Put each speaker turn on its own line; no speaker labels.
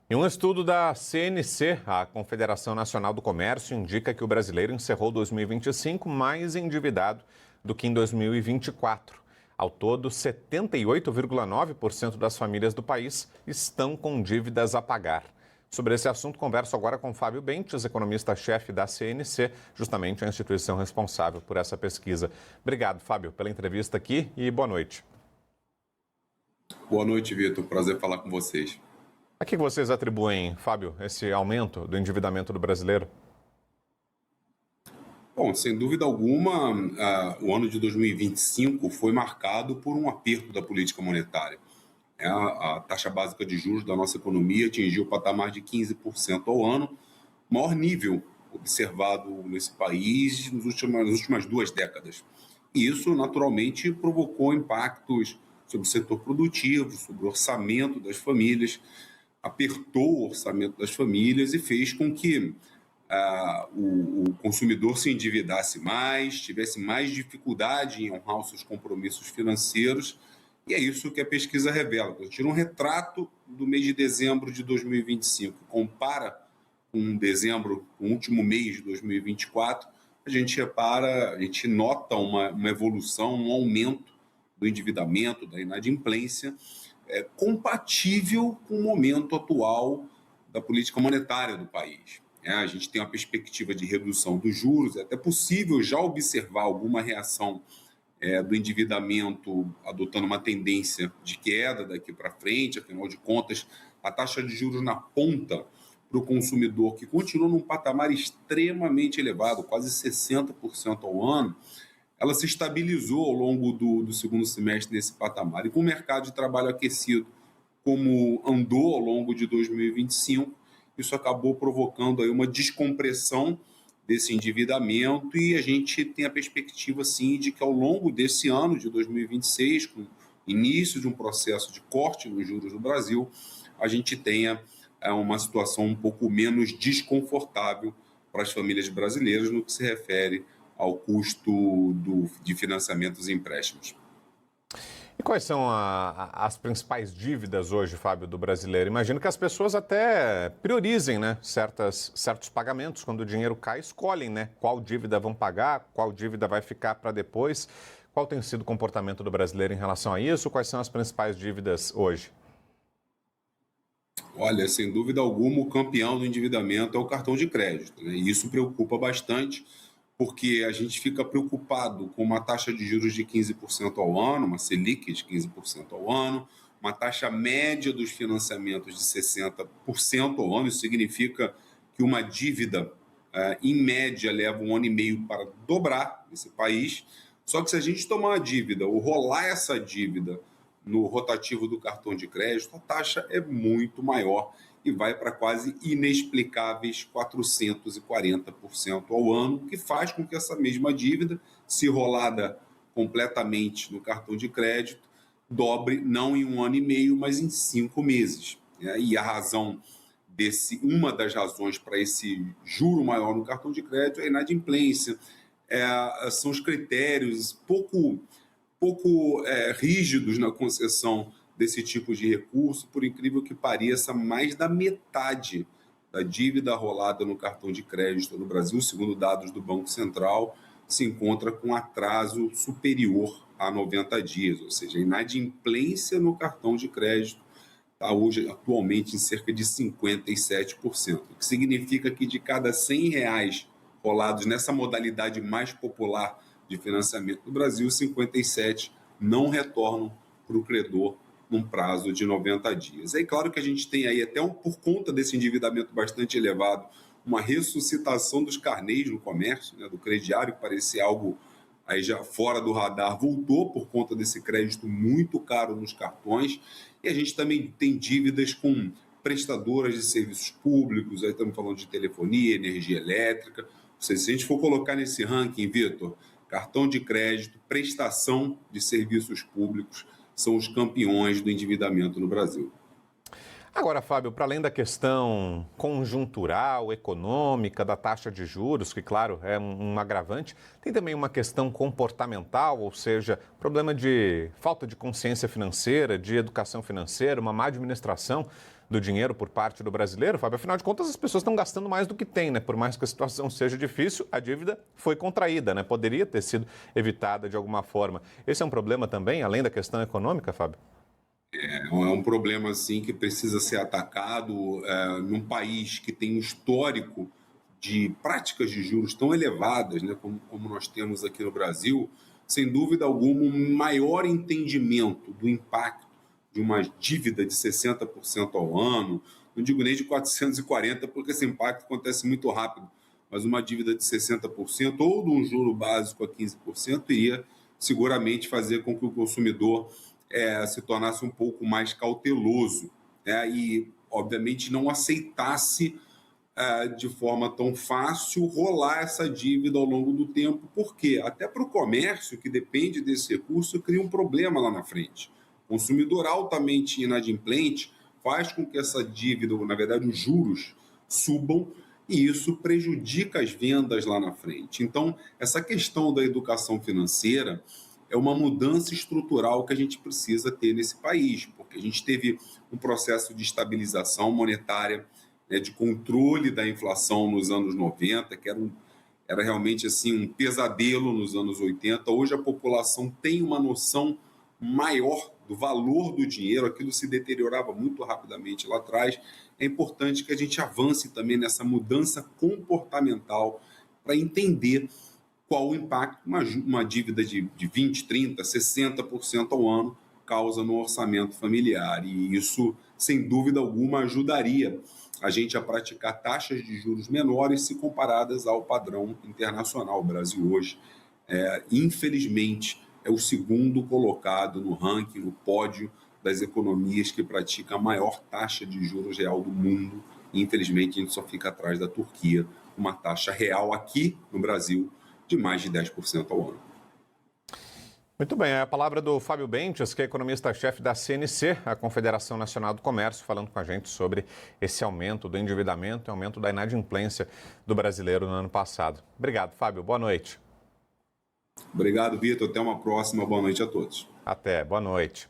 E um estudo da CNC, a Confederação Nacional do Comércio, indica que o brasileiro encerrou 2025 mais endividado do que em 2024. Ao todo, 78,9% das famílias do país estão com dívidas a pagar. Sobre esse assunto, converso agora com Fábio Bentes, economista-chefe da CNC, justamente a instituição responsável por essa pesquisa. Obrigado, Fábio, pela entrevista aqui e boa noite.
Boa noite, Vitor. Prazer falar com vocês.
A que vocês atribuem, Fábio, esse aumento do endividamento do brasileiro?
Bom, sem dúvida alguma, o ano de 2025 foi marcado por um aperto da política monetária. A taxa básica de juros da nossa economia atingiu o patamar de 15% ao ano, maior nível observado nesse país nas últimas 2 décadas. E isso, naturalmente, provocou impactos sobre o setor produtivo, sobre o orçamento das famílias, apertou o orçamento das famílias e fez com que o consumidor se endividasse mais, tivesse mais dificuldade em honrar os seus compromissos financeiros, e é isso que a pesquisa revela. Quando tira um retrato do mês de dezembro de 2025, compara com dezembro, o último mês de 2024, a gente repara, a gente nota uma evolução, um aumento do endividamento, da inadimplência, compatível com o momento atual da política monetária do país. A gente tem uma perspectiva de redução dos juros, é até possível já observar alguma reação do endividamento adotando uma tendência de queda daqui para frente. Afinal de contas, a taxa de juros na ponta para o consumidor, que continua num patamar extremamente elevado, quase 60% ao ano, ela se estabilizou ao longo do segundo semestre nesse patamar. E com o mercado de trabalho aquecido, como andou ao longo de 2025, isso acabou provocando aí uma descompressão desse endividamento, e a gente tem a perspectiva, sim, de que ao longo desse ano de 2026, com o início de um processo de corte nos juros no Brasil, a gente tenha uma situação um pouco menos desconfortável para as famílias brasileiras no que se refere ao custo de financiamentos e empréstimos.
E quais são as principais dívidas hoje, Fábio, do brasileiro? Imagino que as pessoas até priorizem, né, certos pagamentos. Quando o dinheiro cai, escolhem, né, qual dívida vão pagar, qual dívida vai ficar para depois. Qual tem sido o comportamento do brasileiro em relação a isso? Quais são as principais dívidas hoje?
Olha, sem dúvida alguma, o campeão do endividamento é o cartão de crédito, né? E isso preocupa bastante, porque a gente fica preocupado com uma taxa de juros de 15% ao ano, uma Selic de 15% ao ano, uma taxa média dos financiamentos de 60% ao ano. Isso significa que uma dívida, em média, leva 1 ano e meio para dobrar nesse país. Só que se a gente tomar uma dívida ou rolar essa dívida no rotativo do cartão de crédito, a taxa é muito maior e vai para quase inexplicáveis 440% ao ano, que faz com que essa mesma dívida, se rolada completamente no cartão de crédito, dobre não em 1 ano e meio, mas em 5 meses. E a razão uma das razões para esse juro maior no cartão de crédito é a inadimplência, são os critérios pouco rígidos na concessão desse tipo de recurso. Por incrível que pareça, mais da metade da dívida rolada no cartão de crédito no Brasil, segundo dados do Banco Central, se encontra com atraso superior a 90 dias, ou seja, a inadimplência no cartão de crédito está hoje atualmente em cerca de 57%, o que significa que de cada R$ 100 rolados nessa modalidade mais popular de financiamento do Brasil, 57 não retornam para o credor num prazo de 90 dias. É claro que a gente tem aí, até por conta desse endividamento bastante elevado, uma ressuscitação dos carnês no comércio, né, do crediário, que parecia algo aí já fora do radar, voltou por conta desse crédito muito caro nos cartões. E a gente também tem dívidas com prestadoras de serviços públicos, aí estamos falando de telefonia, energia elétrica. Ou seja, se a gente for colocar nesse ranking, Vitor, cartão de crédito, prestação de serviços públicos são os campeões do endividamento no Brasil.
Agora, Fábio, para além da questão conjuntural, econômica, da taxa de juros, que, claro, é um agravante, tem também uma questão comportamental, ou seja, problema de falta de consciência financeira, de educação financeira, uma má administração do dinheiro por parte do brasileiro, Fábio. Afinal de contas, as pessoas estão gastando mais do que têm, né? Por mais que a situação seja difícil, a dívida foi contraída, né? Poderia ter sido evitada de alguma forma. Esse é um problema também, além da questão econômica, Fábio?
É um problema assim que precisa ser atacado num país que tem um histórico de práticas de juros tão elevadas, né, como nós temos aqui no Brasil. Sem dúvida alguma, um maior entendimento do impacto de uma dívida de 60% ao ano, não digo nem de 440%, porque esse impacto acontece muito rápido, mas uma dívida de 60% ou de um juro básico a 15% iria seguramente fazer com que o consumidor se tornasse um pouco mais cauteloso, né? E, obviamente, não aceitasse de forma tão fácil rolar essa dívida ao longo do tempo. Por quê? Até para o comércio, que depende desse recurso, cria um problema lá na frente. O consumidor altamente inadimplente faz com que essa dívida, na verdade, os juros subam, e isso prejudica as vendas lá na frente. Então, essa questão da educação financeira é uma mudança estrutural que a gente precisa ter nesse país, porque a gente teve um processo de estabilização monetária, né, de controle da inflação nos anos 90, que era realmente assim, um pesadelo nos anos 80. Hoje a população tem uma noção maior do valor do dinheiro, aquilo se deteriorava muito rapidamente lá atrás. É importante que a gente avance também nessa mudança comportamental para entender qual o impacto uma dívida de 20%, 30%, 60% ao ano causa no orçamento familiar. E isso, sem dúvida alguma, ajudaria a gente a praticar taxas de juros menores se comparadas ao padrão internacional. O Brasil hoje, infelizmente, é o segundo colocado no ranking, no pódio das economias que praticam a maior taxa de juros real do mundo. E, infelizmente, a gente só fica atrás da Turquia, uma taxa real aqui no Brasil de mais de 10% ao ano.
Muito bem, é a palavra do Fábio Bentes, que é economista-chefe da CNC, a Confederação Nacional do Comércio, falando com a gente sobre esse aumento do endividamento e aumento da inadimplência do brasileiro no ano passado. Obrigado, Fábio. Boa noite.
Obrigado, Vitor. Até uma próxima. Boa noite a todos.
Até. Boa noite.